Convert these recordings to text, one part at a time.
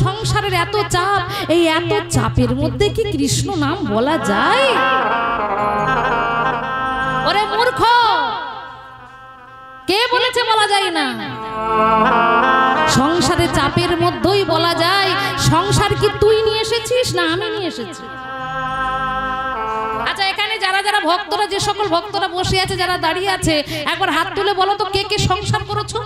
সংসারের এত চাপ, এই এত চাপের মধ্যে কি কৃষ্ণ নাম বলা যায়? ওরে মূর্খ, কে বলেছে বলা যায় না? সংসারে চাপের মধ্যেই বলা যায়। সংসার কি তুই নিয়ে এসেছিস না আমি নিয়ে এসেছি? আচ্ছা, এখানে যারা যারা ভক্তরা, যে সকল ভক্তরা বসে আছে, যারা দাঁড়িয়ে আছে, একবার হাত তুলে বলো তো কে কে সংসার করেছো?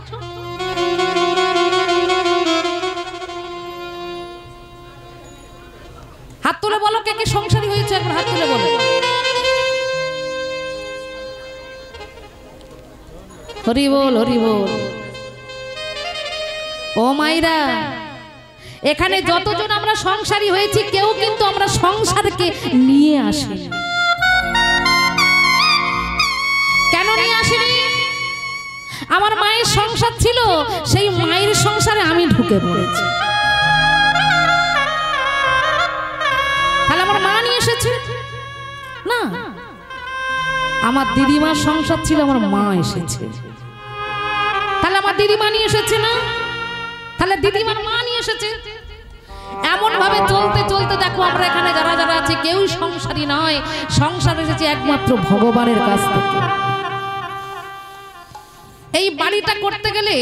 হাত তুলে বলো কে কে সংসারী হয়েছে, একবার হাত তুলে বলো। হরি বল, হরি বল। ও মাইরা, এখানে যতজন আমরা সংসারী হয়েছি কেউ কিন্তু আমরা সংসারকে নিয়ে আসি। কেন নিয়ে আসিনি? আমার মায়ের সংসার ছিল, সেই মায়ের সংসারে আমি ঢুকে পড়েছি, তাহলে আমার মা নিয়ে এসেছে না? আমার দিদিমার সংসার ছিল, আমার মা এসেছে, তাহলে আমার দিদিমা নিয়ে এসেছে না? তাহলে দিদিমার মা নিয়ে এসেছে। এমন ভাবে চলতে চলতে দেখো আমরা এখানে যারা যারা আছে কেউই সংসারী নয়। সংসার এসেছে একমাত্র ভগবানের কাছ থেকে। এই বাড়িটা করতে গেলে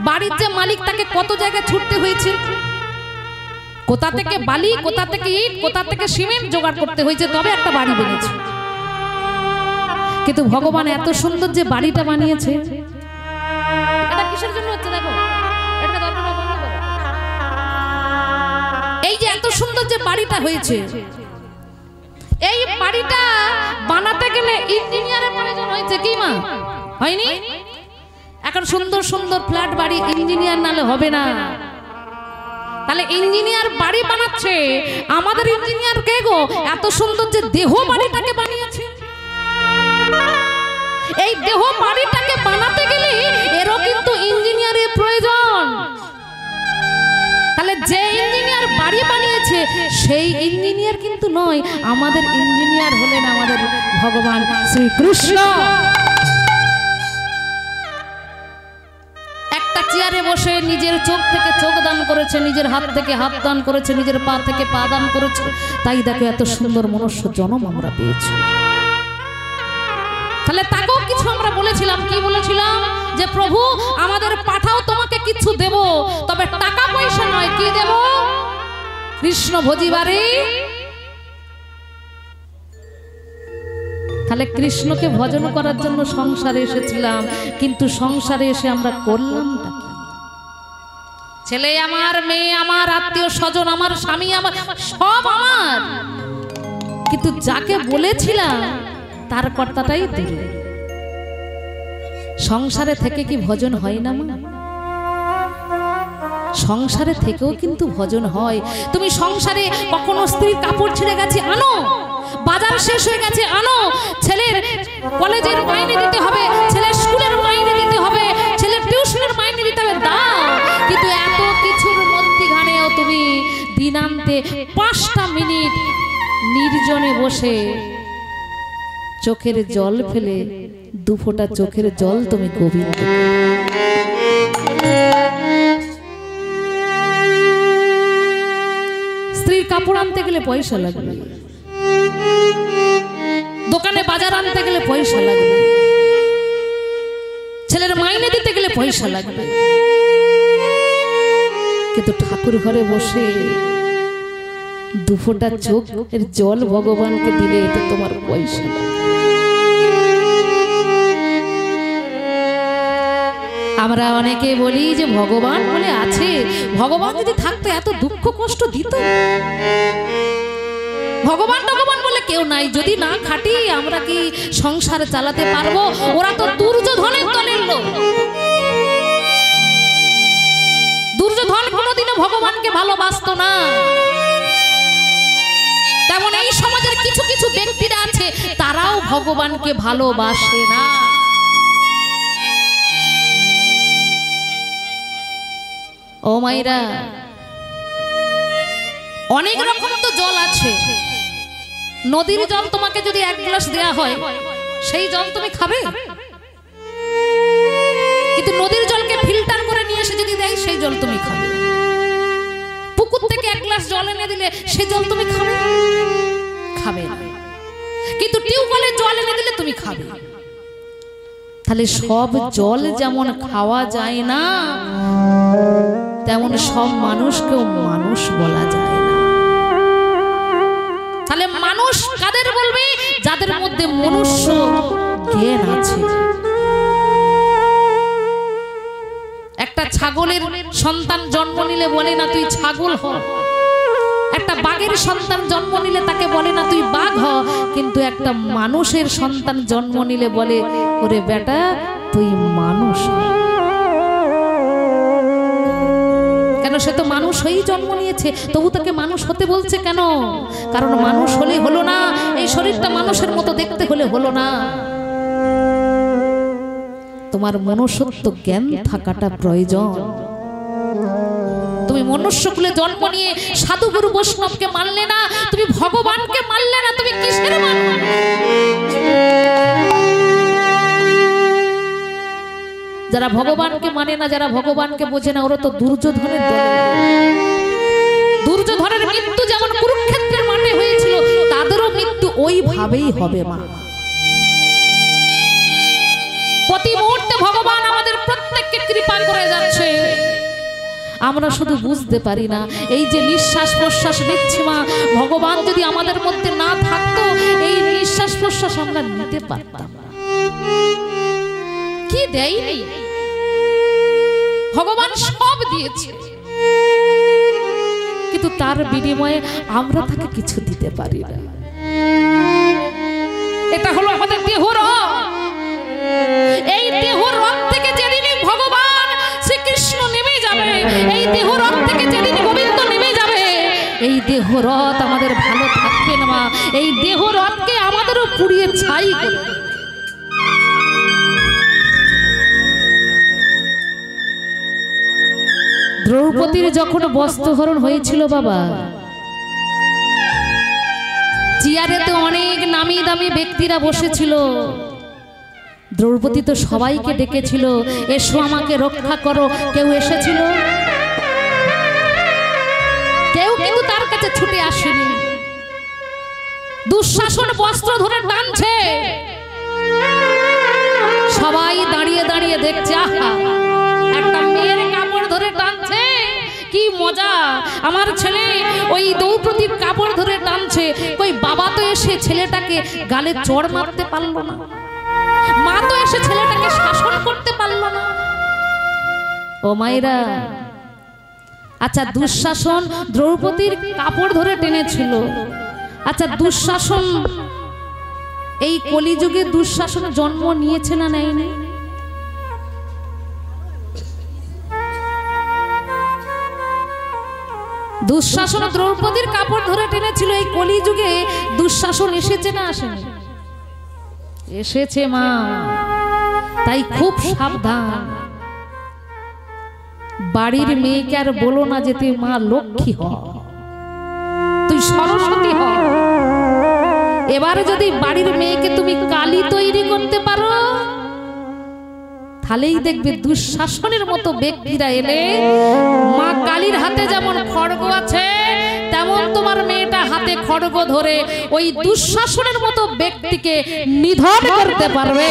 বাড়ির যে মালিক, তাকে কত জায়গায় ছুটতে হয়েছে। কোথা থেকে বালি, কোথা থেকে ইট, কোথা থেকে সিমেন্ট জোগাড় করতে হয়েছে, তবে একটা বাড়ি বেরিয়েছে। কিন্তু ভগবান এত সুন্দর যে বাড়িটা বানিয়েছে, এটা কিসের জন্য হচ্ছে দেখো, এটা দরকার বন্ধ করো। এই যে এত সুন্দর যে বাড়িটা হয়েছে, এই বাড়িটা বানাতে গেলে ইঞ্জিনিয়ারের প্রয়োজন হয়েছে কি মা? হয়নি? এখন সুন্দর সুন্দর ফ্ল্যাট বাড়ি ইঞ্জিনিয়ার নালে হবে না। তাহলে ইঞ্জিনিয়ার বাড়ি বানাচ্ছে, আমাদের ইঞ্জিনিয়ার কে গো? এত সুন্দর যে দেহ বাড়িটাকে বানিয়েছে। এই দেহ বাড়িটাকে বানাতে গেলে এরও কিন্তু ইঞ্জিনিয়ারের প্রয়োজন। তাহলে যে ইঞ্জিনিয়ার বাড়ি বানিয়েছে সেই ইঞ্জিনিয়ার কিন্তু নয়, আমাদের ইঞ্জিনিয়ার হলেন আমাদের ভগবান শ্রীকৃষ্ণ। একটা চেয়ারে বসে নিজের চোখ থেকে চোখ দান করেছে, নিজের হাত থেকে হাত দান করেছে, নিজের পা থেকে পা দান করেছে। তাই দেখো এত সুন্দর মনুষ্য জন্ম আমরা পেয়েছি। তাহলে তাকেও কিছু আমরা বলেছিলাম, কি বলেছিলাম? যে প্রভু আমাদের পাঠাও, তোমাকে কিছু দেব, তবে টাকা পয়সা নয়। কি দেব? কৃষ্ণ ভজিবারে। তাহলে কৃষ্ণকে ভজন করার জন্য সংসারে এসেছিলাম, কিন্তু সংসারে এসে আমরা করলামটা কি? ছেলে আমার, মেয়ে আমার, আত্মীয় স্বজন আমার, স্বামী আমার, সব আমার, কিন্তু যাকে বলেছিলাম তার কর্তাটাই দিল। সংসারে থেকে কি ভজন হয় না মা? সংসারে থেকেও কিন্তু ভজন হয়। তুমি সংসারে কখনো স্ত্রীর কাপড় ছিঁড়ে গেছে, আনো। বাজার শেষ হয়ে গেছে, আনো। ছেলের কলেজের মাইনে দিতে হবে, ছেলের স্কুলের মাইনে দিতে হবে, ছেলের টিউশনের মাইনে দিতে হবে, দাও। কিন্তু এত কিছুর মধ্যখানেও তুমি দিনান্তে 5টা মিনিট নির্জনে বসে চোখের জল ফেলে 2 ফোঁটা চোখের জল তুমি গোবিন্দ। স্ত্রীর কাপড় আনতে গেলে পয়সা লাগবে, দোকানে বাজার আনতে গেলে পয়সা লাগবে, ছেলের মাইনে দিতে গেলে পয়সা লাগবে, কিন্তু ঠাকুর ঘরে বসে 2 ফোঁটা চোখের জল ভগবানকে দিলে এটা তোমার পয়সা লাগবে। আমরা অনেকে বলি যে ভগবান বলে আছে, ভগবান যদি থাকতো এত দুঃখ কষ্ট দিত? ভগবান ভগবান বলে কেউ নাই। যদি না খাটি আমরা কি সংসার চালাতে পারবো? ওরা তো দুর্যোধনের দলের লোক। দুর্যোধন কোনোদিনও ভগবানকে ভালোবাসতো না। তেমন এই সমাজের কিছু কিছু ব্যক্তিরা আছে, তারাও ভগবানকে ভালোবাসে না। ও মাইরা, অনেক রকম তো জল আছে। নদীর জল তোমাকে যদি 1 গ্লাস দেয়া হয়, সেই জল তুমি খাবে? কিন্তু নদীর জলকে ফিল্টার করে নিয়ে এসে যদি দেয়, সেই জল তুমি খাবে। থেকে এক গ্লাস জল এনে দিলে সে জল তুমি খাবে? খাবে না। কিন্তু টিউবওয়েলের জল এনে দিলে তুমি খাবে। তাহলে সব জল যেমন খাওয়া যায় না, তেমন সব মানুষকেও মানুষ বলা যায় না। তাহলে মানুষ কাদের বলবে? যাদের মধ্যে মনুষ্য জ্ঞান আছে। একটা ছাগলের সন্তান জন্ম নিলে বলে না তুই ছাগল হ, একটা বাঘের সন্তান জন্ম নিলে তাকে বলে না তুই বাঘ হ, কিন্তু একটা মানুষের সন্তান জন্ম নিলে বলে ওরে বেটা তুই মানুষ। কেন? সে তো মানুষ হয়েই জন্ম নিয়েছে, তবু তাকে মানুষ হতে বলছে কেন? কারণ মানুষ হলে হলো না, এই শরীরটা মানুষের মতো দেখতে হলে হলো না। তোমার মনুষ্যত্ব জ্ঞান থাকাটা প্রয়োজন। তুমি মনুষ্যকুলে জন্ম নিয়ে সাধু গুরু বৈষ্ণবকে মানলে না, তুমি ভগবানকে মানলে না, তুমি কিসের মানুষ? যারা ভগবানকে মানে না, যারা ভগবানকে বোঝে না, ওরা তো দুর্যোধনের দলে। দুর্যোধনের মৃত্যু যেমন কুরুক্ষেত্রের মাঠে হয়েছিল, তাদেরও মৃত্যু ওইভাবেই হবে মা। প্রতি মুহূর্তে ভগবান আমাদের প্রত্যেককে কৃপা করে যাচ্ছে, আমরা শুধু বুঝতে পারি না। এই যে নিঃশ্বাস প্রশ্বাস নিচ্ছি মা, ভগবান যদি আমাদের মধ্যে না থাকতো এই নিঃশ্বাস প্রশ্বাস আমরা নিতে পারতাম না। কি দেয়নি ভগবান? সব দিয়েছে, কিন্তু তার বিনিময়ে আমরা তাকে কিছু দিতে পারি না। এটা হলো আমাদের দেহর। এই দেহর থেকে যেদিনই ভগবান শ্রীকৃষ্ণ নেমে যাবে, এই দেহর থেকে যেদিন গোবিন্দ নেমে যাবে, এই দেহরথ আমাদের ভালো থাকবে না মা। এই দেহরথকে আমাদেরও পুড়িয়ে ছাই করে। দ্রৌপদীর যখন বস্ত্রহরণ হয়েছিল বাবা, চেয়ারেতে অনেক নামি দামি ব্যক্তিরা বসেছিল। দ্রৌপদী তো সবাইকে ডেকেছিল, এসো আমাকে রক্ষা করো। কেউ এসেছিল? কেউ কিন্তু তার কাছে ছুটে আসেনি। দুঃশাসন বস্ত্র ধরে টানছে, সবাই দাঁড়িয়ে দাঁড়িয়ে দেখছে। আহা, একটা মেয়ের কাপড় ধরে টানছে, কি মজা! আমার ছেলে ওই দ্রৌপদীর কাপড় ধরে টানছে। কই বাবা তো এসে ছেলেটাকে গালে চড় মারতে পারলো না, মা তো এসে ছেলেটাকে শাসন করতে পারলো না। ও মায়েরা, আচ্ছা দুঃশাসন দ্রৌপদীর কাপড় ধরে টেনেছিল। আচ্ছা দুঃশাসন এই কলিযুগে দুঃশাসন জন্ম নিয়েছে না নেয়নি? দুঃশাসন দ্রৌপদীর কাপড় ধরে টেনেছিল। এই কলিযুগে দুঃশাসন এসেছে না আসেনি? এসেছে মা। তাই খুব সাবধান। বাড়ির মেয়েকে আর বলো না যে তুই মা লক্ষ্মী হ, তুই সরস্বতী হ। এবারে যদি বাড়ির মেয়েকে তুমি কালী তৈরি করতে পারো, তাহলেই দেখবে দুঃশাসনের মতো ব্যক্তিরা এলে মা কালীর হাতে যেমন খড়গ আছে, তেমন তোমার মেয়েটা হাতে খড়গ ধরে ওই দুঃশাসনের মতো ব্যক্তিকে নিধন করতে পারবে।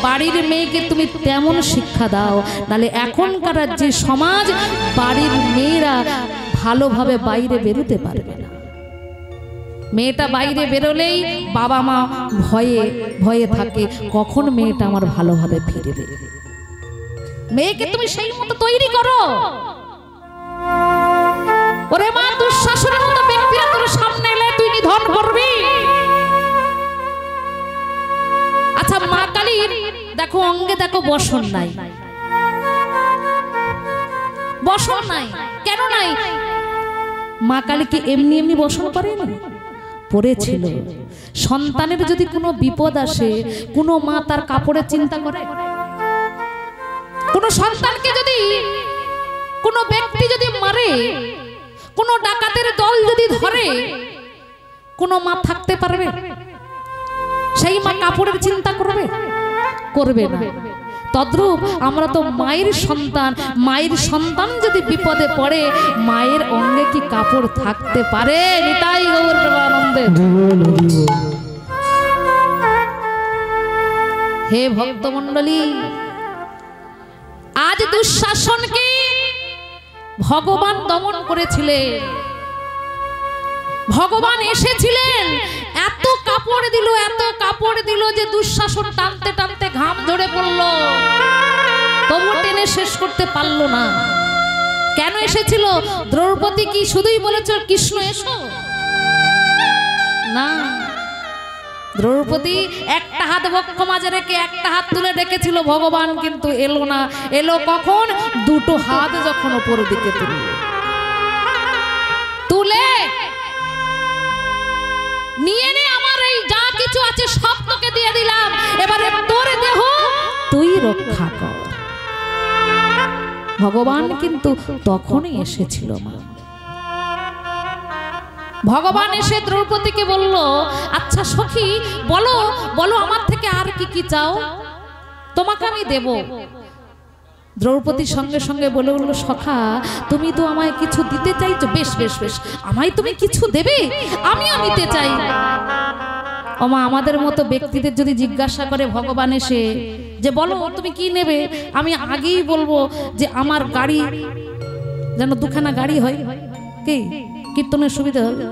বাড়ির মেয়েকে তুমি তেমন শিক্ষা দাও, নালে এখনকার যে সমাজ, বাড়ির মেয়েরা ভালোভাবে বাইরে বেরোতে পারবে না। মেয়েটা বাইরে বেরোলেই বাবা মা ভয়ে ভয়ে থাকে, কখন মেয়েটা আমার ভালোভাবে ফিরবে। মেয়েকে তুমি সেই মতো তৈরি করো। ওরে মা, দুঃশাসনের মতো ব্যক্তিরা তোর সামনে এলে তুই নিধন করবি। আচ্ছা মা কালীর দেখো অঙ্গে দেখো বসন নাই, বসন নাই কেন নাই? মা কালী কি এমনি এমনি বসন করেনি? পড়েছিল। সন্তানের যদি কোনো বিপদ আসে, কোনো মা তার কাপড়ের চিন্তা করে? কোনো সন্তানকে যদি কোনো ব্যক্তি যদি মারে, কোনো ডাকাতের দল যদি ধরে, কোনো মা থাকতে পারবে? সেই মা কাপড়ের চিন্তা করবে? করবে না। তদ্রূপ আমরা তো মায়ের সন্তান, মায়ের সন্তান যদি বিপদে পড়ে মায়ের অঙ্গে কি কাপড় থাকতে পারে? নিতাই গৌর প্রেমানন্দে। হে ভক্তমণ্ডলী, আজ দুঃশাসনকে ভগবান দমন করেছিলেন, ভগবান এসেছিলেন, এত কাপড় দিল, এত কাপড় দিল যে দুঃশাসন টানতে টানতে ঘাম ঝরে পড়ল, তবু টেনে শেষ করতে পারল না। কেন এসেছিল? দ্রৌপদী কি শুধুই বলেছিল কৃষ্ণ এসো? না, দ্রৌপদী একটা হাত বক্ষ মাঝে রেখে একটা হাত তুলে রেখেছিল, ভগবান কিন্তু এলো না। এলো কখন? দুটো হাত যখন উপর দিকে তুলে নিয়ে নে, আমার এই যা কিছু আছে সব তোকে দিয়ে দিলাম, এবারে তোর দেহ তুই রক্ষা কর। ভগবান কিন্তু তখনই এসেছিল। মা ভগবান এসে দ্রৌপদীকে বলল, আচ্ছা সখী বলো বলো আমার থেকে আর কি কি চাও, তোমাকে আমি দেব। দ্রৌপদী সঙ্গে সঙ্গে বলে উঠল, সখা তুমি তো আমায় কিছু দিতে চাইছো, বেশ বেশ বেশ, আমায় তুমি কিছু দেবে, আমিও নিতে চাই। ওমা, আমাদের মতো ব্যক্তিদের যদি জিজ্ঞাসা করে ভগবান এসে যে বলো তুমি কি নেবে, আমি আগেই বলবো যে আমার গাড়ি যেন দুখানা গাড়ি হয়, কি কীর্তনের সুবিধা হবে,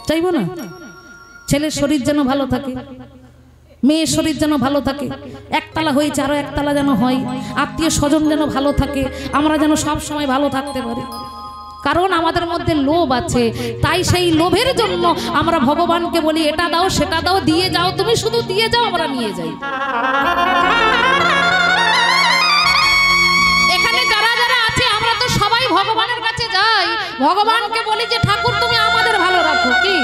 চাইবো না? ছেলের শরীর যেন ভালো থাকে, মেয়ের শরীর যেন ভালো থাকে, একতলা হয়েছে আরো একতলা যেন হয়, আত্মীয় স্বজন যেন ভালো থাকে, আমরা যেন সব সময় ভালো থাকতে পারি। কারণ আমাদের মধ্যে লোভ আছে, তাই সেই লোভের জন্য আমরা ভগবানকে বলি এটা দাও সেটা দাও, দিয়ে যাও, তুমি শুধু দিয়ে যাও, আমরা নিয়ে যাই। এখানে যারা যারা আছে আমরা তো সবাই ভগবানের কাছে যাই, ভগবানকে বলি যে ঠাকুর তুমি আমাদের ভালো রাখো, কি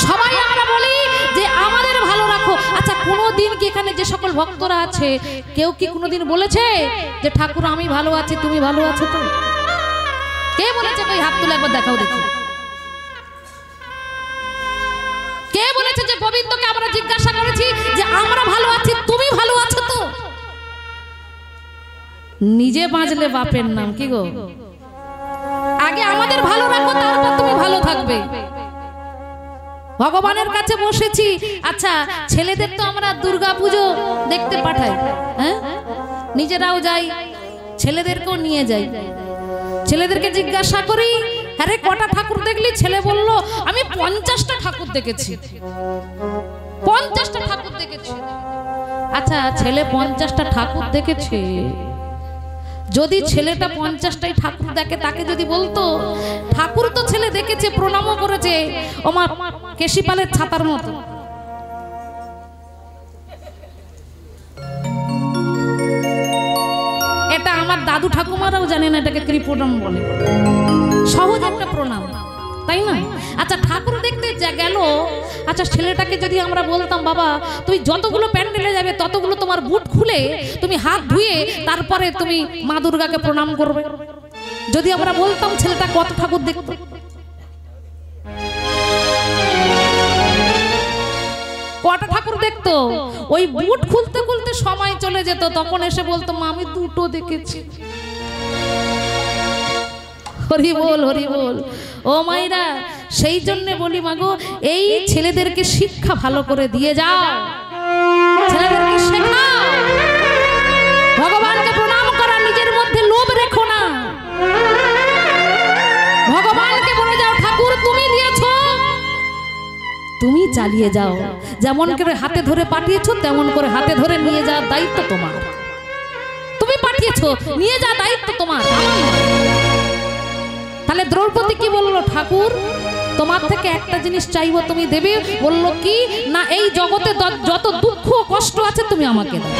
সবাই আমরা বলি যে আমাদের ভালো রাখো। আচ্ছা কোনোদিন কি এখানে যে সকল ভক্তরা আছে কেউ কি কোনোদিন বলেছে যে ঠাকুর আমি ভালো আছি তুমি ভালো আছো? তো কে বলেছে? কই হাত তুলে একবার দেখাও দেখি। কে বলেছে যে গোবিন্দকে আমরা জিজ্ঞাসা করেছি যে আমরা ভালো আছি তুমি ভালো আছো? তো নিজে বাঁচলে বাপের নাম, কি গো? আগে আমাদের ভালো রাখো, তারপর তুমি ভালো থাকবে। ভগবানের কাছে বসেছি। আচ্ছা ছেলেদের তো আমরা দুর্গা পুজো দেখতে পাঠাই, হ্যাঁ নিজেরাও যাই, ছেলেদেরকেও নিয়ে যাই। ছেলেদেরকে জিজ্ঞাসা করি, আরে কটা ঠাকুর দেখলি? ছেলে বলল আমি 50টা ঠাকুর দেখেছি, 50টা ঠাকুর দেখেছি। আচ্ছা ছেলে 50টা ঠাকুর দেখেছে, যদি ছেলেটা 50টাই ঠাকুর দেখে, তাকে যদি বলতো ঠাকুর তো ছেলে দেখেছে, প্রণামও করেছে, ওমা কেশিপালের ছাতার মতো, এটা আমার দাদু ঠাকুমারাও জানে না এটাকে কি প্রণাম বলে, সহজ একটা প্রণাম, তাই না? আচ্ছা ঠাকুর দেখতে যা গেল, আচ্ছা ছেলেটাকে যদি আমরা বলতাম বাবা তুমি যতগুলো প্যান্ডেলে যাবে ততগুলো তোমার বুট খুলে তুমি হাত ধুয়ে তারপরে তুমি মা দুর্গাকে প্রণাম করবে, যদি আমরা বলতাম ছেলেটা কত ঠাকুর দেখতো? কটা ঠাকুর দেখতো? ওই বুট খুলতে খুলতে সময় চলে যেত, তখন এসে বলতো মা আমি দুটো দেখেছি। হরি বল হরি বল। ও মাইরা, সেই জন্য বলি মাগো এই ছেলেদেরকে শিক্ষা ভালো করে দিয়ে যাও, ছেলেদেরকে শেখাও ভগবানকে প্রণাম করা, নিজের মধ্যে লোভ রেখো না। ভগবানকে বলে যাও ঠাকুর তুমি দিয়েছো তুমি চালিয়ে যাও, যেমন করে হাতে ধরে পাঠিয়েছো তেমন করে হাতে ধরে নিয়ে যাওয়ার দায়িত্ব তোমার, তুমি পাঠিয়েছো নিয়ে যাওয়ার দায়িত্ব তোমার। তাহলে দ্রৌপদী কি বললো? ঠাকুর তোমার থেকে একটা জিনিস চাইবো, তুমি দেবে? বললো কি না, এই জগতে যত দুঃখ কষ্ট আছে তুমি আমাকে দাও।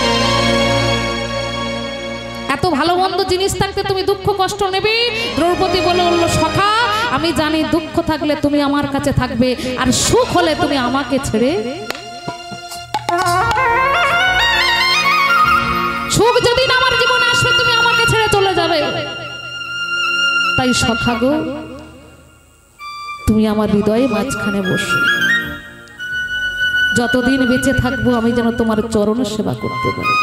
এত ভালো মন্দ জিনিস থাকতে তুমি দুঃখ কষ্ট নেবে? দ্রৌপদী বলে বললো সখা আমি জানি দুঃখ থাকলে তুমি আমার কাছে থাকবে, আর সুখ হলে তুমি আমাকে ছেড়ে, সুখ যদি আমার জীবনে আসবে তুমি আমাকে ছেড়ে চলে যাবে। তাই সখা গো তুমি আমার হৃদয়ে মাঝখানে বসো, যতদিন বেঁচে থাকবো আমি যেন তোমার চরণ সেবা করতে পারি,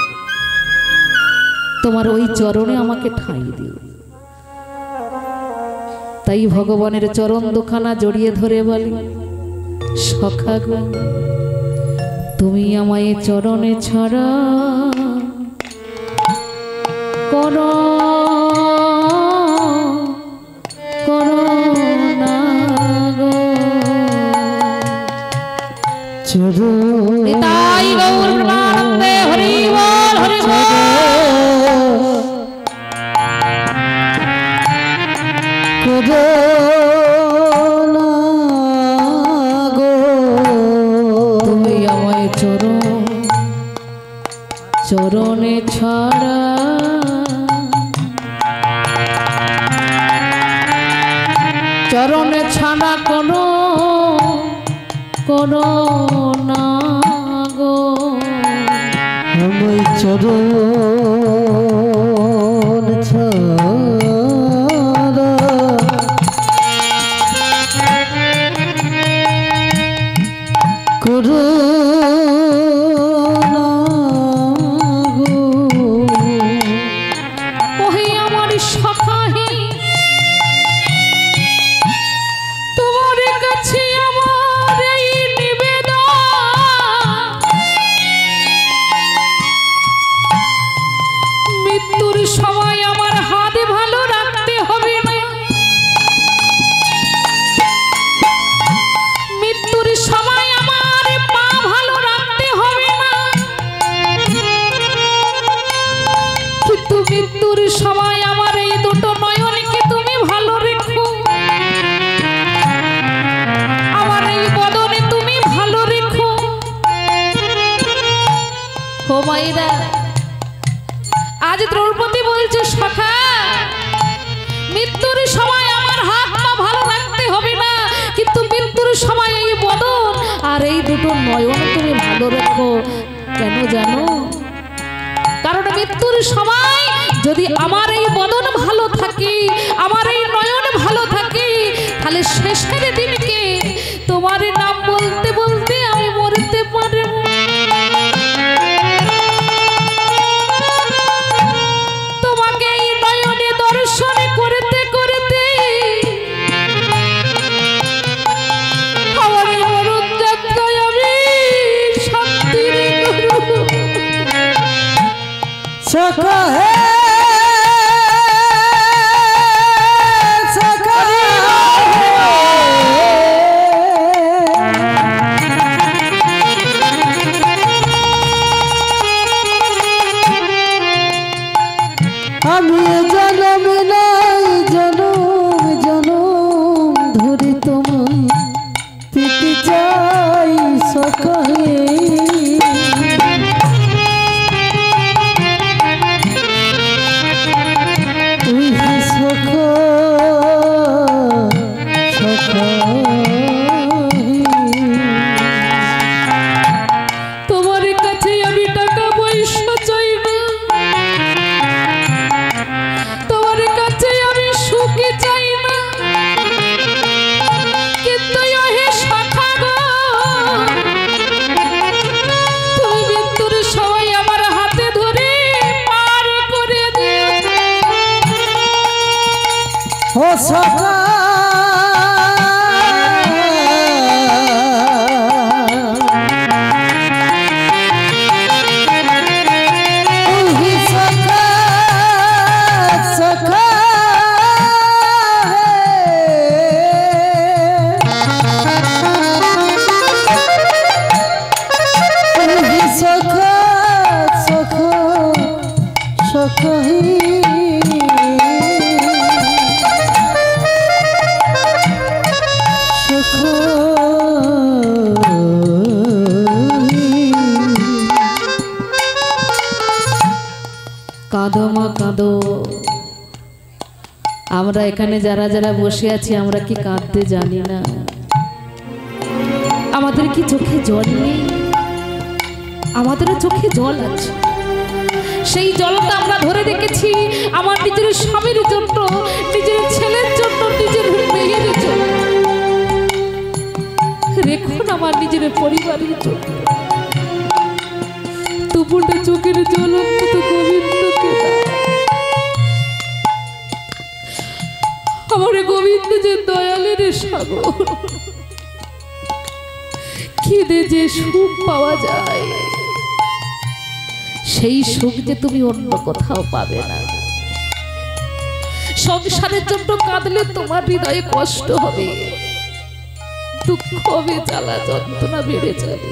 তোমার ওই চরণে আমাকে ঠাঁই দিও। তাই ভগবানের চরণ দুখানা জড়িয়ে ধরে বলি, সখা গো তুমি আমায় চরণে ছাড়া করো করো না গো। নিতাই গৌর প্রেমানন্দে হরি বল হরি বল। তুমি আমায় চরণে ছাড়া চরণে ছাড়া কোনো কোনো না গো। আমায় চরণ ছাড়া করো না গো। ওহে আমার সখাহি তোমার কাছে আমার এই নিবেদন, মৃত্যুর সময় আমার হাত ভালো রাখতে হবে না, মৃত্যুর সময় আমার পা ভালো রাখতে হবে না, কিন্তু মৃত্যুর সময় আমার এই দুটো নয়নকে তুমি ভালো রেখো, আমার এই বদনে তুমি ভালো রেখো। ও মায়েরা, আজ দ্রৌপদী বলছে সখা মৃত্যুর সময় আমার হাত পা ভালো রাখতে হবে না, কিন্তু মৃত্যুর সময় এই বদন আর এই দুটো নয়ন তুমি ভালো রেখো। কেন জানো? কারণ মৃত্যুর সময় যদি আমার এই বদন ভালো থাকে, আমার এই নয়ন ভালো থাকে, তাহলে শেষের দিনকে তোমার নাম বলতে বলতে আমি মরতে পারবো। তোমাকে এই নয়নে দর্শন করতে করতে আমার মরণ যাত্রায় আমি শান্তির করব। সখা হে সখা আমি জনম নাই জনম জনম ধরে তোমায় পেতে চাই সখা হে। তোমার কাছে আমি টাকা পয়সা চাই না, তোমার কাছে আমি সুখী চাই না, কিন্তু হে সখা গো তুমি মৃত্যুর সময় আমার হাতে ধরে পার করে দিও। ও সখা কাঁদো মা কাঁদো। আমরা এখানে যারা যারা বসে আছি আমরা কি কাঁদতে জানি না? আমাদের কি চোখে জল নেই? আমাদেরও চোখে জল আছে। সেই জলটা আমরা ধরে রেখেছি আমার নিজের স্বামীর জন্য, নিজের ছেলের জন্য, নিজের মেয়ের জন্য। রেখুন আমার নিজের পরিবারের জন্য। দুপুরটা চোখের জল অন্তত গোবিন্দকে দাও। আমার গোবিন্দ যে দয়ালের সাগর, খিদে যে সুখ পাওয়া যায় সেই সুখ যে তুমি অন্য কোথাও পাবে না। সংসারের জন্য কাঁদলে তোমার হৃদয়ে কষ্ট হবে, দুঃখ হবে, জ্বালা যন্ত্রণা বেড়ে যাবে,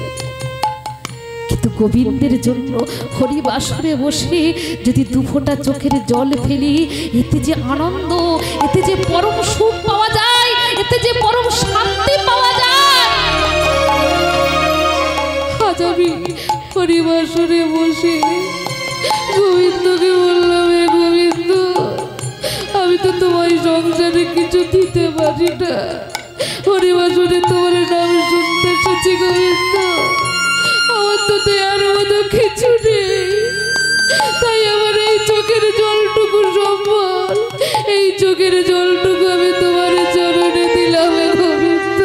কিন্তু গোবিন্দের জন্য হরিবাসরে বসে যদি দুফোঁটা চোখের জল ফেলি, এতে যে আনন্দ, এতে যে পরম সুখ পাওয়া যায়, এতে যে পরম শান্তি পাওয়া যায়। আজ আমি হরিবাসরে বসে গোবিন্দকে বললাম, হে গোবিন্দ, আমি তো তোমার সংসারে কিছু দিতে পারি না, হরিবাসরে তোমার নাম শুনতে এসেছি গোবিন্দ, আমার তো দেয়ার মতো কিছু নেই, তাই আমার এই চোখের জলটুকু সম্বল, এই চোখের জলটুকু আমি তোমার চরণে দিলাম গোবিন্দ।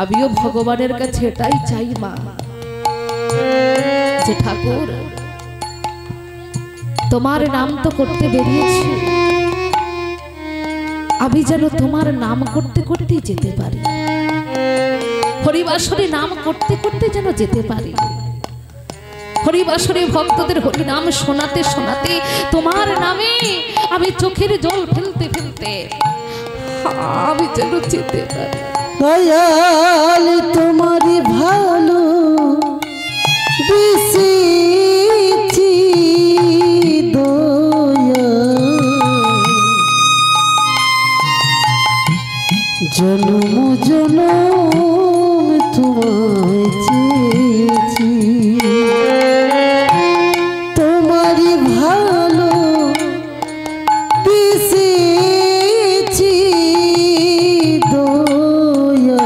আমিও ভগবানের কাছে এটাই চাই মা, যে ঠাকুর তোমার নাম তো করতে বেরিয়েছি, আমি যেন তোমার নাম করতে করতে যেতে পারি, হরিবাসরে নাম করতে করতে যেন যেতে পারি, হরিবাসরে ভক্তদের হরি নাম শোনাতে শোনাতে তোমার নামে আমি চোখের জল ফেলতে ফেলতে আমি যেন যেতে পারি। দয়াল তোমারই ভালো বেশি দয়া, জন্ম জনম তোমায় চেয়েছি, তোমারই ভালো বেশি দয়া,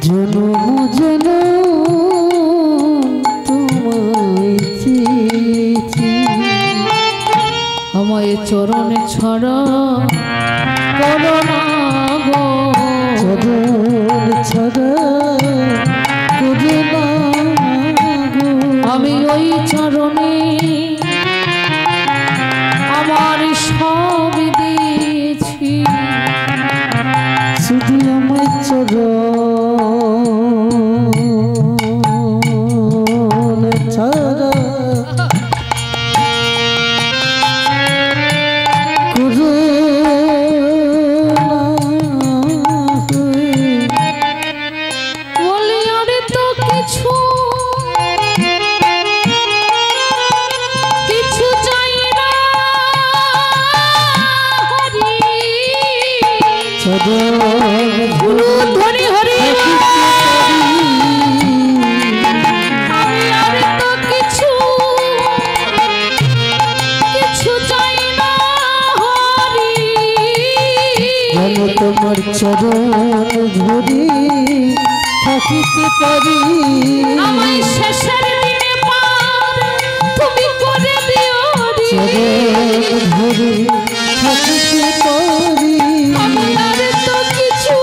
জনম জনম তোমায় চেয়েছি, আমায় চরণে ছড়া করো না গো, চরণ ছড়া করো না গো, আমি ওই চরণে আমার সব দিয়েছি, শুধু আমার চরণ ছড়া করো না গো। বলি আরে তো কিছু কিছু চাই না হরি, চরণ গুরু ধরি হরি, আমি আরে তো কিছু কিছু চাই না হরি, যেন তোমার চরণ ধরি থাকিতে পারি, আমায় শেষের দিনে পার তুমি করে দিও রে, চরণ ধরি থাকিতে পারি, আমি আর তো কিছু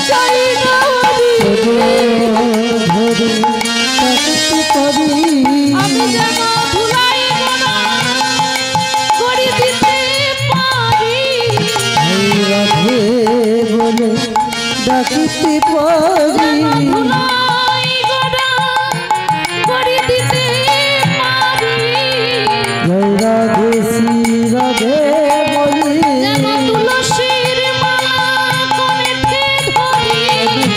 চাই না রে, চরণ ধরি থাকিতে পারি, আমি যেন ধুলাই গোনা করে দিতে পারি, এই রাধে বলে ডাকিতে পারি, ধুলাই গোনা করে দিতে পারি, জয় রাধে শ্রী রাধে বলি, যেন তুলসীর মালা কণ্ঠে ধরি,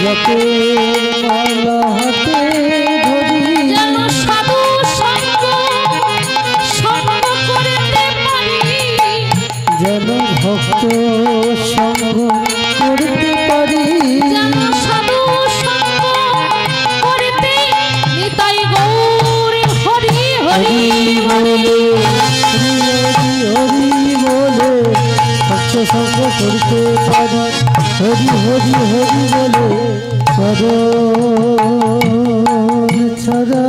জপের মালা হাতে ধরি, যেন সাধু সঙ্গ সঙ্গ করতে পারি, যেন ভক্ত সঙ্গ করতে পারি, যেন সাধু সঙ্গ করতে নিতাই গৌর হরি হরি হরি বলে ভক্ত সঙ্গ করতে পারি, হরি হরি হরি বলে চরণ ছড়া